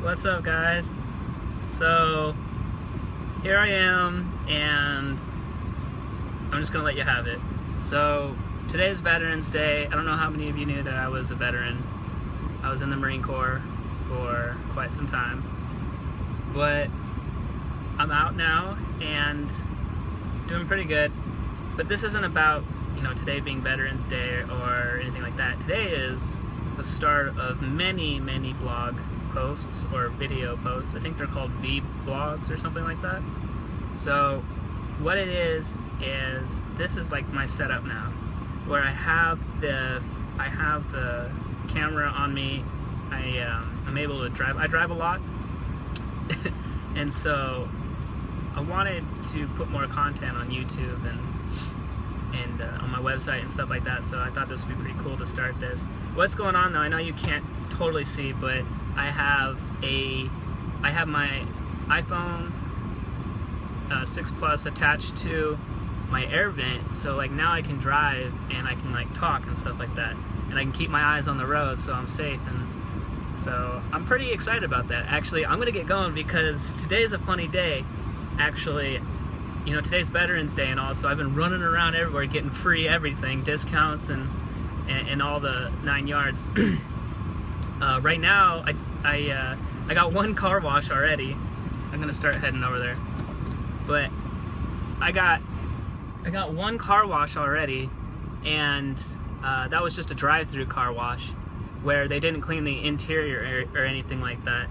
What's up, guys? So here I am, and I'm just gonna let you have it. So today's Veterans Day. I don't know how many of you knew that I was a veteran. I was in the Marine Corps for quite some time, but I'm out now and doing pretty good. But this isn't about, today being Veterans Day or anything like that. Today is the start of many blog posts or video posts. I think they're called V-blogs or something like that. So what it is this is like my setup now, where I have the camera on me. I'm able to drive. I drive a lot, and so I wanted to put more content on YouTube and on my website and stuff like that. So I thought this would be pretty cool to start this. What's going on though? I know you can't totally see, but I have my iPhone 6 Plus attached to my air vent, so like now I can drive and I can like talk and stuff like that, and I can keep my eyes on the road, so I'm safe. And so I'm pretty excited about that. Actually, I'm gonna get going because today's a funny day. Actually, today's Veterans Day and all, so I've been running around everywhere getting free everything, discounts and all the 9 yards. Right now, I got one car wash already. I'm gonna start heading over there, but I got one car wash already, and that was just a drive-through car wash where they didn't clean the interior or anything like that.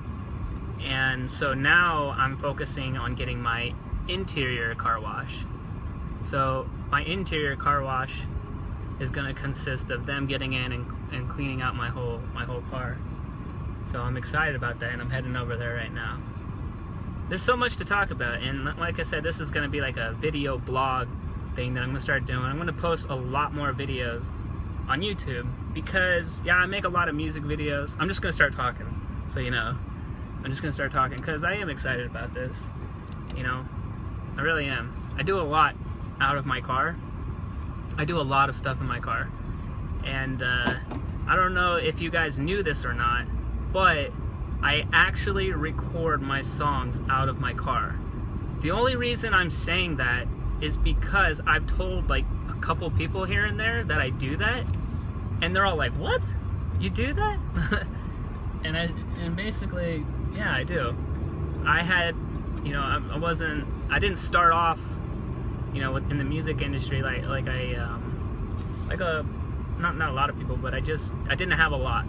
And so now I'm focusing on getting my interior car wash. So my interior car wash is going to consist of them getting in and cleaning out my whole car. So I'm excited about that, and I'm heading over there right now. There's so much to talk about, and like I said, this is going to be like a video blog thing that I'm going to start doing. I'm going to post a lot more videos on YouTube because, yeah, I make a lot of music videos. I'm just going to start talking, so I'm just going to start talking because I am excited about this. I really am. I do a lot out of my car. I do a lot of stuff in my car. And I don't know if you guys knew this or not, but I actually record my songs out of my car. The only reason I'm saying that is because I've told like a couple people here and there that I do that, and they're all like, "What? You do that?" and basically, yeah, I do. I had, I didn't start off, in the music industry not a lot of people, but I didn't have a lot,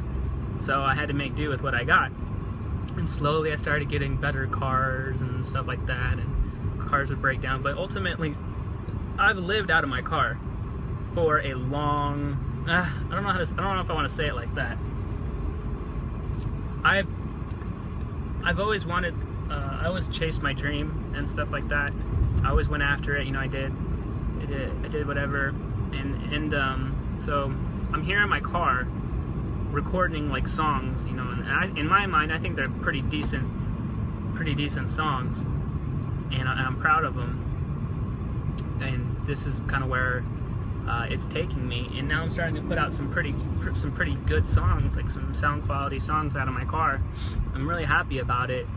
so I had to make do with what I got. And slowly I started getting better cars and stuff like that, and cars would break down. But ultimately, I've lived out of my car for a long, I don't know if I want to say it like that. I've always wanted, I always chased my dream and stuff like that. I always went after it. I did whatever, and so I'm here in my car recording like songs, and in my mind I think they're pretty decent songs, and I'm proud of them. And this is kind of where it's taking me, and now I'm starting to put out some pretty good songs, like some sound quality songs out of my car. I'm really happy about it,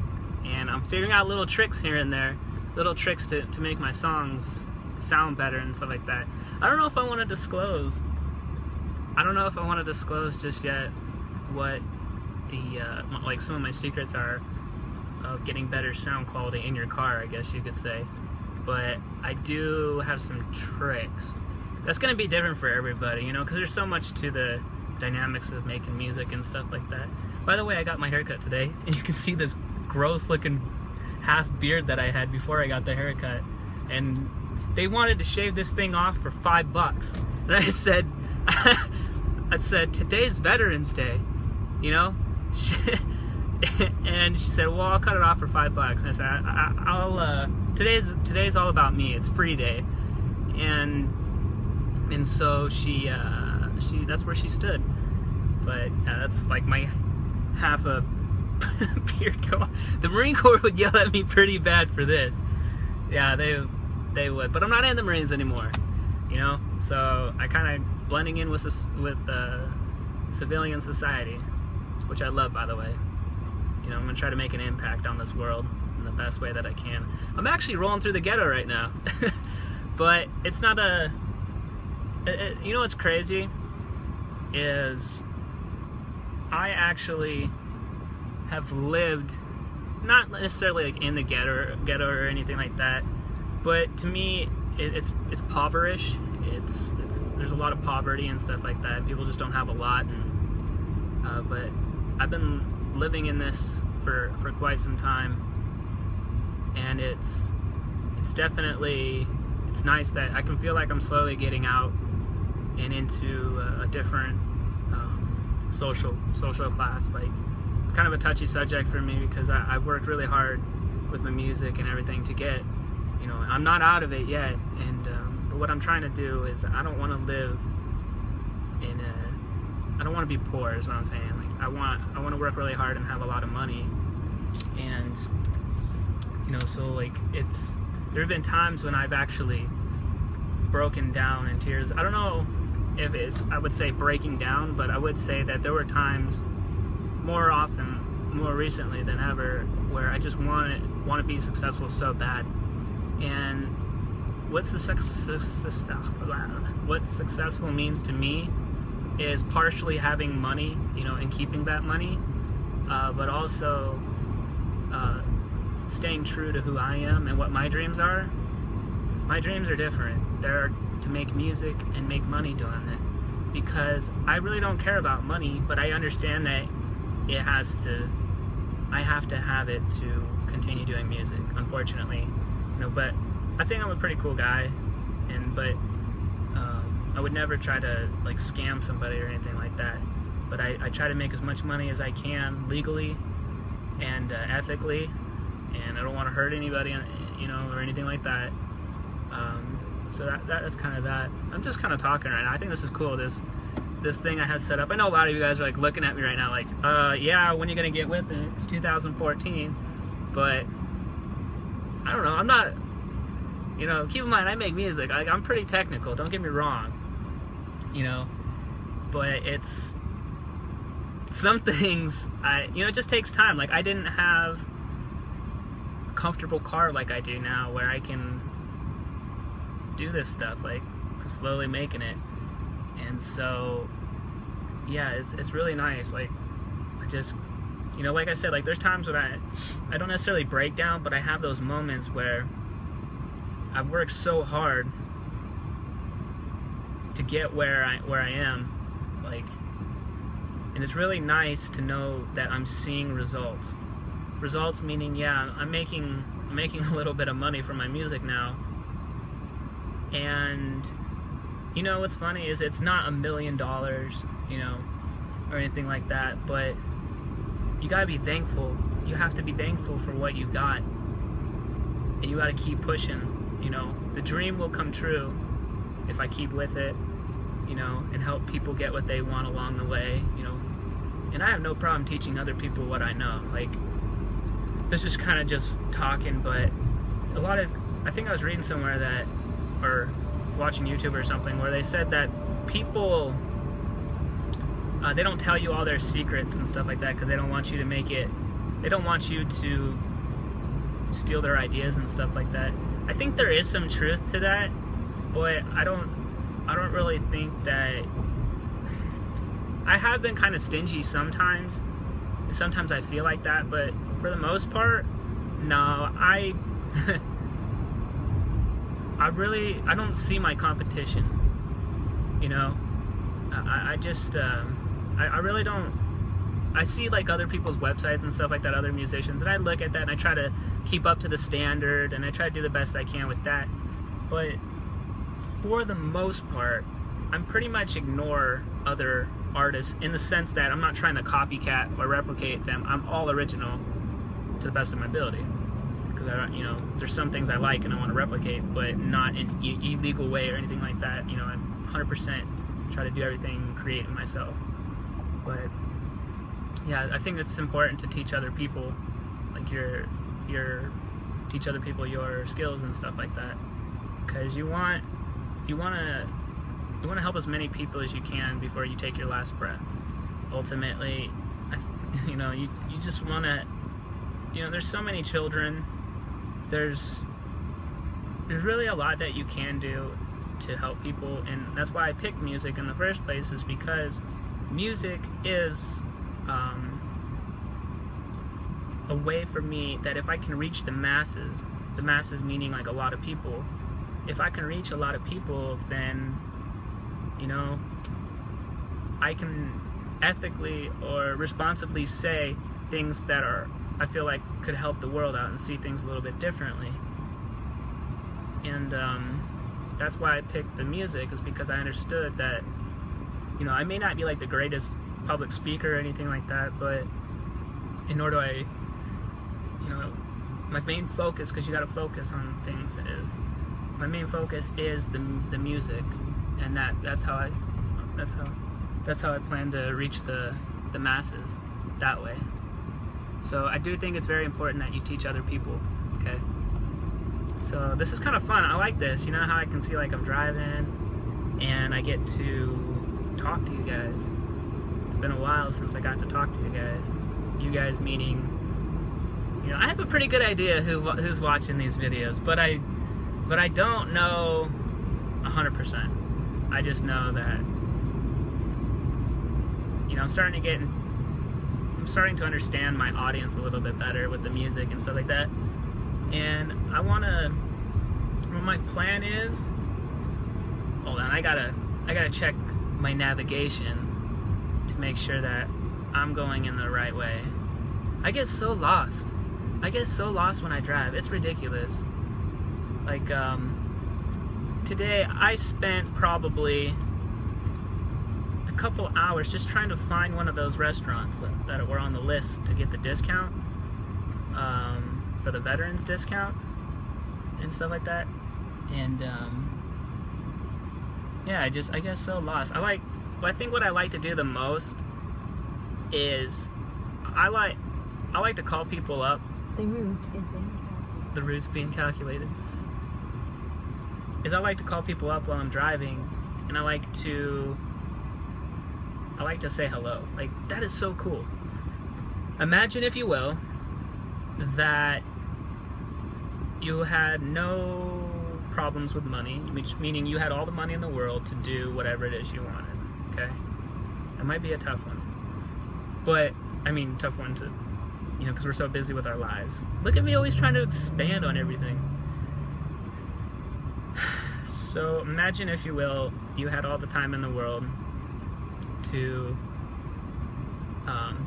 and I'm figuring out little tricks here and there, little tricks to make my songs sound better and stuff like that. I don't know if I want to disclose just yet what the like some of my secrets are of getting better sound quality in your car, I guess you could say. But I do have some tricks. That's going to be different for everybody, because there's so much to the dynamics of making music and stuff like that. By the way, I got my haircut today, and you can see this gross looking half beard that I had before I got the haircut. And they wanted to shave this thing off for $5. And I said, today's Veterans Day, and she said, well, I'll cut it off for $5. And I said, today's all about me. It's free day. And so she that's where she stood. But that's like my half a beard go. The Marine Corps would yell at me pretty bad for this. Yeah, they would. But I'm not in the Marines anymore, so I kind of blending in with civilian society, which I love, by the way. You know, I'm gonna try to make an impact on this world in the best way that I can. I'm actually rolling through the ghetto right now, but it's not a. You know what's crazy is I actually have lived, not necessarily like in the ghetto or anything like that, but to me it's impoverished. It's there's a lot of poverty and stuff like that. People just don't have a lot, and but I've been living in this for quite some time, and it's definitely, it's nice that I can feel like I'm slowly getting out and into a different social class. Like, it's kind of a touchy subject for me because I've worked really hard with my music and everything to get, you know, I'm not out of it yet, and but what I'm trying to do is I don't want to live in I don't want to be poor is what I'm saying. Like, I want to work really hard and have a lot of money, and you know, so like there have been times when I've actually broken down in tears. I don't know if it's, I would say breaking down, but I would say that there were times more often, more recently than ever, where I just want to be successful so bad. And what successful means to me is partially having money, you know, and keeping that money, but also staying true to who I am and what my dreams are. My dreams are different. They're to make music and make money doing it, because I really don't care about money, but I understand that I have to have it to continue doing music, unfortunately, you know. But I think I'm a pretty cool guy, but I would never try to like scam somebody or anything like that. But I try to make as much money as I can legally and ethically, and I don't want to hurt anybody, you know, or anything like that. So that's kind of that. I'm just kind of talking right now. I think this is cool. This thing I have set up. I know a lot of you guys are like looking at me right now, like, yeah, when are you gonna get with it? It's 2014, but I don't know. I'm not. You know, keep in mind I make music. I'm pretty technical. Don't get me wrong. You know, but it's some things you know, it just takes time. Like, I didn't have a comfortable car like I do now, where I can do this stuff. Like, I'm slowly making it, and so yeah, it's really nice. Like, I just, you know, like I said, like, there's times when I don't necessarily break down, but I have those moments where I've worked so hard to get where I am, like, and it's really nice to know that I'm seeing results. Results meaning, yeah, I'm making a little bit of money from my music now. And you know what's funny is it's not $1 million, you know, or anything like that, but you gotta be thankful. You have to be thankful for what you got, and you gotta keep pushing. You know, the dream will come true if I keep with it, you know, and help people get what they want along the way, you know. And I have no problem teaching other people what I know. Like, this is kind of just talking, but a lot of, I think I was reading somewhere that, or watching YouTube or something, where they said that people, they don't tell you all their secrets and stuff like that because they don't want you to make it, they don't want you to steal their ideas and stuff like that. I think there is some truth to that, but I don't really think that. I have been kind of stingy sometimes, and sometimes I feel like that, but for the most part, no, I don't see my competition, you know. I just I really don't. I see like other people's websites and stuff like that, other musicians, and I look at that and I try to keep up to the standard, and I try to do the best I can with that. But for the most part, I'm pretty much ignore other artists in the sense that I'm not trying to copycat or replicate them. I'm all original to the best of my ability, because I, you know, there's some things I like and I want to replicate, but not in an illegal way or anything like that. You know, I'm 100% try to do everything creating myself. But yeah, I think it's important to teach other people, like teach other people your skills and stuff like that, because you want to help as many people as you can before you take your last breath. Ultimately, You know, you just want to, you know, there's so many children. There's really a lot that you can do to help people, and that's why I picked music in the first place, is because music is a way for me that if I can reach the masses meaning like a lot of people, if I can reach a lot of people, then, you know, I can ethically or responsibly say things that I feel like could help the world out and see things a little bit differently. And that's why I picked the music, is because I understood that, you know, I may not be like the greatest public speaker or anything like that, but nor do I, you know, my main focus, because you got to focus on things, is my main focus is the music, and that's how I plan to reach the masses that way. So I do think it's very important that you teach other people. Okay. So this is kind of fun. I like this. You know how I can see like I'm driving and I get to talk to you guys. It's been a while since I got to talk to you guys. You guys meaning, you know, I have a pretty good idea who's watching these videos, but I don't know 100%. I just know that, you know, I'm starting to understand my audience a little bit better with the music and stuff like that. And what my plan is, hold on, I gotta check my navigation to make sure that I'm going in the right way. I get so lost when I drive. It's ridiculous. Like, today I spent probably a couple hours just trying to find one of those restaurants that were on the list to get the discount, for the veterans discount and stuff like that. And yeah, I get so lost. I think what I like to do the most is I like to call people up. The route is being calculated. The route's being calculated. Is I like to call people up while I'm driving, and I like to say hello. Like, that is so cool. Imagine, if you will, that you had no problems with money, meaning you had all the money in the world to do whatever it is you wanted, okay? That might be a tough one. But, I mean, tough one to, you know, because we're so busy with our lives. Look at me always trying to expand on everything. So, imagine, if you will, you had all the time in the world to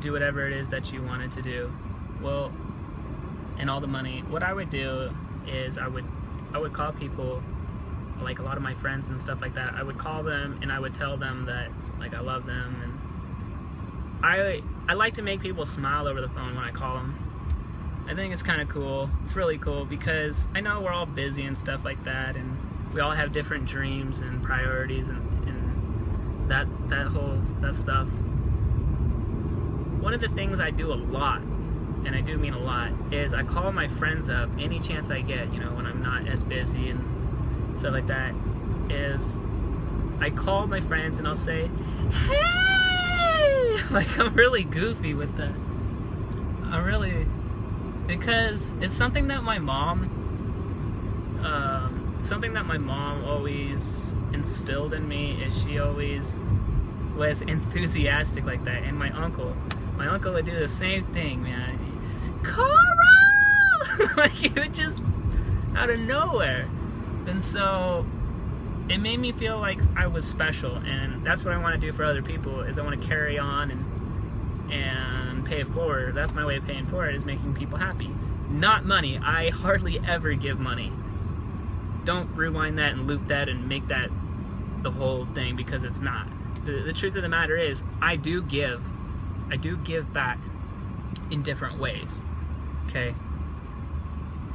do whatever it is that you wanted to do. Well, and all the money. What I would do is I would call people, like a lot of my friends and stuff like that. I would call them and I would tell them that, like, I love them, and I like to make people smile over the phone when I call them. I think it's kind of cool. It's really cool because I know we're all busy and stuff like that, and we all have different dreams and priorities and that stuff. One of the things I do a lot, and I do mean a lot, is I call my friends up any chance I get, you know, when I'm not as busy and stuff like that, is I call my friends and I'll say, hey! Like, I'm really goofy with that. Because it's something that my mom always instilled in me, is she always was enthusiastic like that. And my uncle would do the same thing, man. Carl! Like, he would just out of nowhere. And so it made me feel like I was special, and that's what I want to do for other people, is I want to carry on and pay it forward. That's my way of paying forward, is making people happy. Not money. I hardly ever give money. Don't rewind that and loop that and make that the whole thing, because it's not. The truth of the matter is, I do give back in different ways. Okay?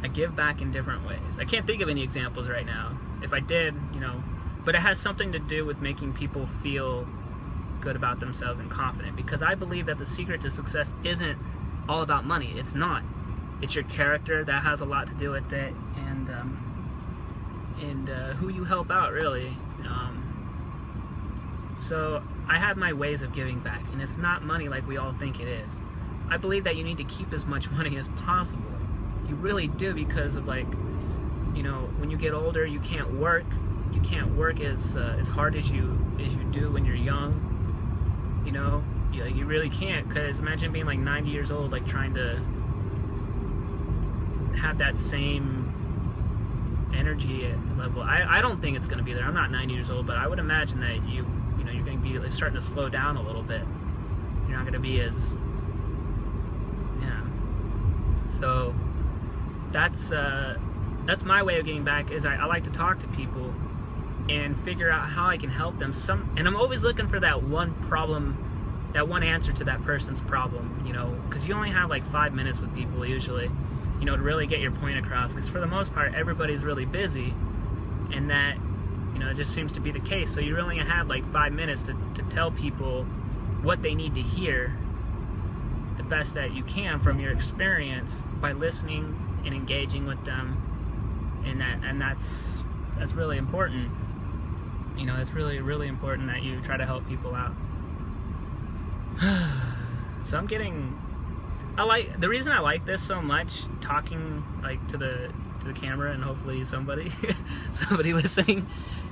I give back in different ways. I can't think of any examples right now. If I did, you know, but it has something to do with making people feel good about themselves and confident, because I believe that the secret to success isn't all about money. It's not. It's your character that has a lot to do with it, and who you help out, really. So I have my ways of giving back, and it's not money like we all think it is. I believe that you need to keep as much money as possible. You really do, because of, like, you know, when you get older, you can't work. You can't work as hard as you do when you're young. You know, you really can't, because imagine being like 90 years old, like trying to have that same energy level. I don't think it's going to be there. I'm not 90 years old, but I would imagine that you know, you're going to be like starting to slow down a little bit. You're not going to be as, yeah. So that's my way of getting back, is I like to talk to people and figure out how I can help them. And I'm always looking for that one problem, that one answer to that person's problem, you know, because you only have like 5 minutes with people usually, you know, to really get your point across, because for the most part, everybody's really busy, and that, you know, it just seems to be the case. So you really have like 5 minutes to tell people what they need to hear the best that you can from your experience by listening and engaging with them. And that's really important. You know, it's really, really important that you try to help people out. So the reason I like this so much, talking like to the camera and hopefully somebody listening,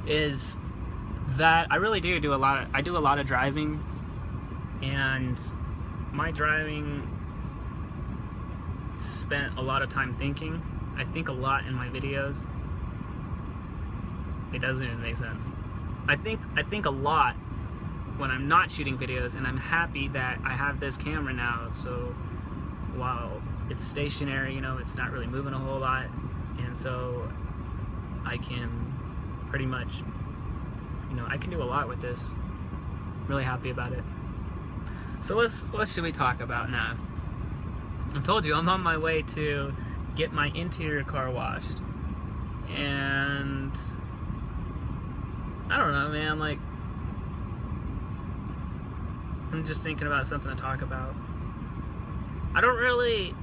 is that I really do a lot of driving, and my driving spent a lot of time thinking. I think a lot in my videos. It doesn't even make sense. I think a lot when I'm not shooting videos, and I'm happy that I have this camera now, so while it's stationary, you know, it's not really moving a whole lot, and so I can pretty much, you know, I can do a lot with this. I'm really happy about it. So what should we talk about now? I told you I'm on my way to get my interior car washed, and I don't know, man, like, I'm just thinking about something to talk about. I don't really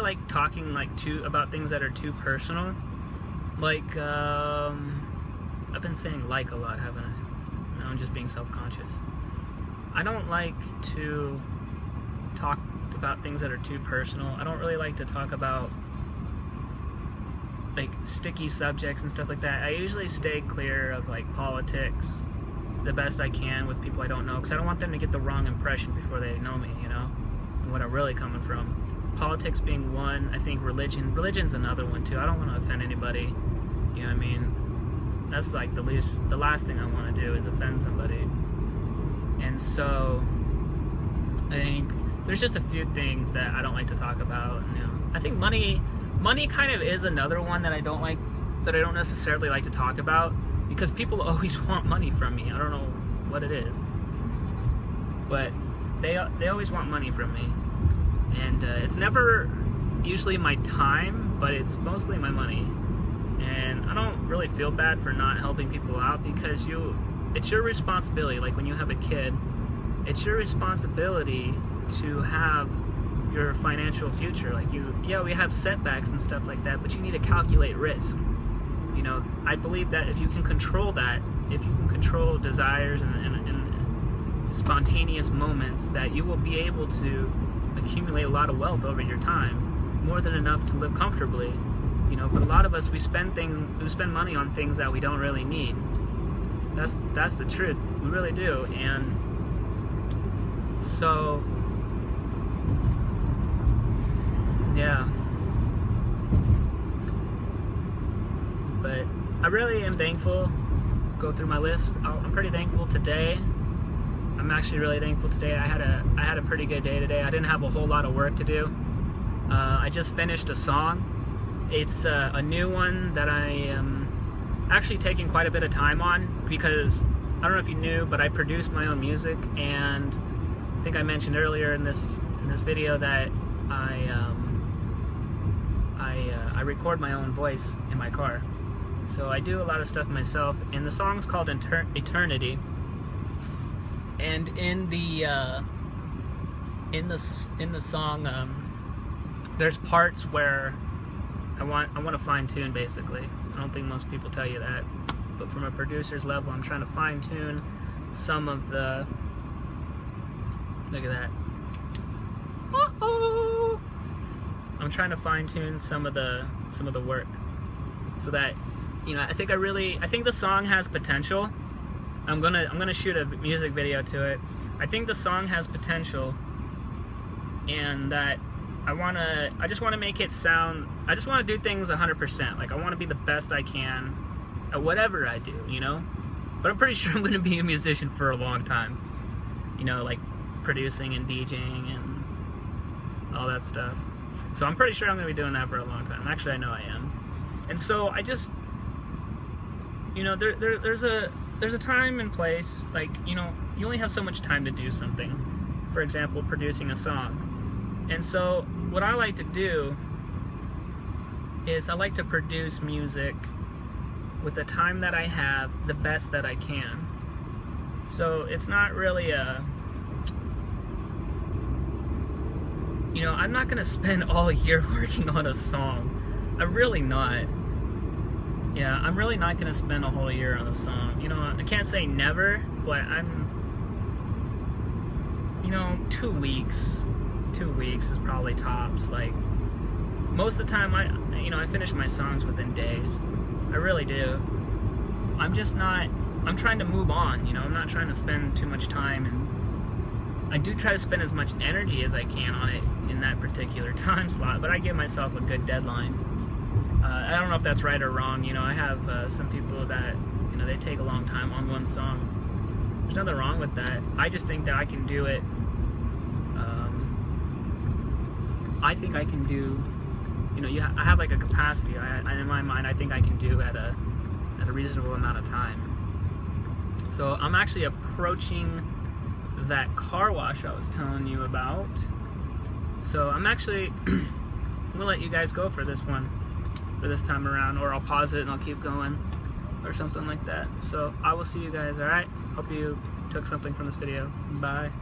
like talking like about things that are too personal. Like, I've been saying like a lot, haven't I? No, I'm just being self-conscious. I don't like to talk about things that are too personal. I don't really like to talk about like sticky subjects and stuff like that. I usually stay clear of like politics the best I can with people I don't know, because I don't want them to get the wrong impression before they know me, you know, and what I'm really coming from. Politics being one. I think religion's another one too. I don't want to offend anybody, you know what I mean? That's like the last thing I want to do is offend somebody. And so I think there's just a few things that I don't like to talk about. You know, I think money kind of is another one that I don't necessarily like to talk about, because people always want money from me. I don't know what it is, but they always want money from me, and it's never usually my time, but it's mostly my money. And I don't really feel bad for not helping people out, because it's your responsibility. Like when you have a kid, it's your responsibility to have your financial future. Like we have setbacks and stuff like that, but you need to calculate risk. You know, I believe that if you can control that, if you can control desires and spontaneous moments, that you will be able to accumulate a lot of wealth over your time, more than enough to live comfortably. You know, but a lot of us, we spend money on things that we don't really need. That's the truth. We really do. And so, yeah. But I really am thankful. Go through my list. I'm pretty thankful today. I'm actually really thankful today. I had a pretty good day today. I didn't have a whole lot of work to do. I just finished a song. It's a new one that I am actually taking quite a bit of time on, because I don't know if you knew, but I produce my own music, and I think I mentioned earlier in this video that I record my own voice in my car. So I do a lot of stuff myself, and the song's called Eternity. And in the song, there's parts where I want to fine tune. Basically, I don't think most people tell you that, but from a producer's level, I'm trying to fine tune some of the. Look at that. I'm trying to fine tune some of the work, so that, you know, I think the song has potential. I'm gonna shoot a music video to it. I think the song has potential, and that I just want to make it sound, I just want to do things 100%. Like, I want to be the best I can at whatever I do, you know? But I'm pretty sure I'm going to be a musician for a long time. You know, like producing and DJing and all that stuff. So I'm pretty sure I'm going to be doing that for a long time. Actually, I know I am. And so I just, you know, there's a time and place. Like, you know, you only have so much time to do something. For example, producing a song. And so what I like to do is I like to produce music with the time that I have, the best that I can. So it's not really a, you know, I'm not gonna spend all year working on a song. I'm really not. Yeah, I'm really not gonna spend a whole year on a song. You know, I can't say never, but you know, 2 weeks. 2 weeks is probably tops. Like, most of the time I finish my songs within days. I really do. I'm trying to move on, you know. I'm not trying to spend too much time, and I do try to spend as much energy as I can on it in that particular time slot, but I give myself a good deadline. I don't know if that's right or wrong. You know, I have some people that, you know, they take a long time on one song. There's nothing wrong with that. I just think that I can do it. I think I can do, you know, I have like a capacity. In my mind, I think I can do at a reasonable amount of time. So I'm actually approaching that car wash I was telling you about. So I'm actually I'm gonna let you guys go for this one, for this time around, or I'll pause it and I'll keep going, or something like that. So I will see you guys. All right. Hope you took something from this video. Bye.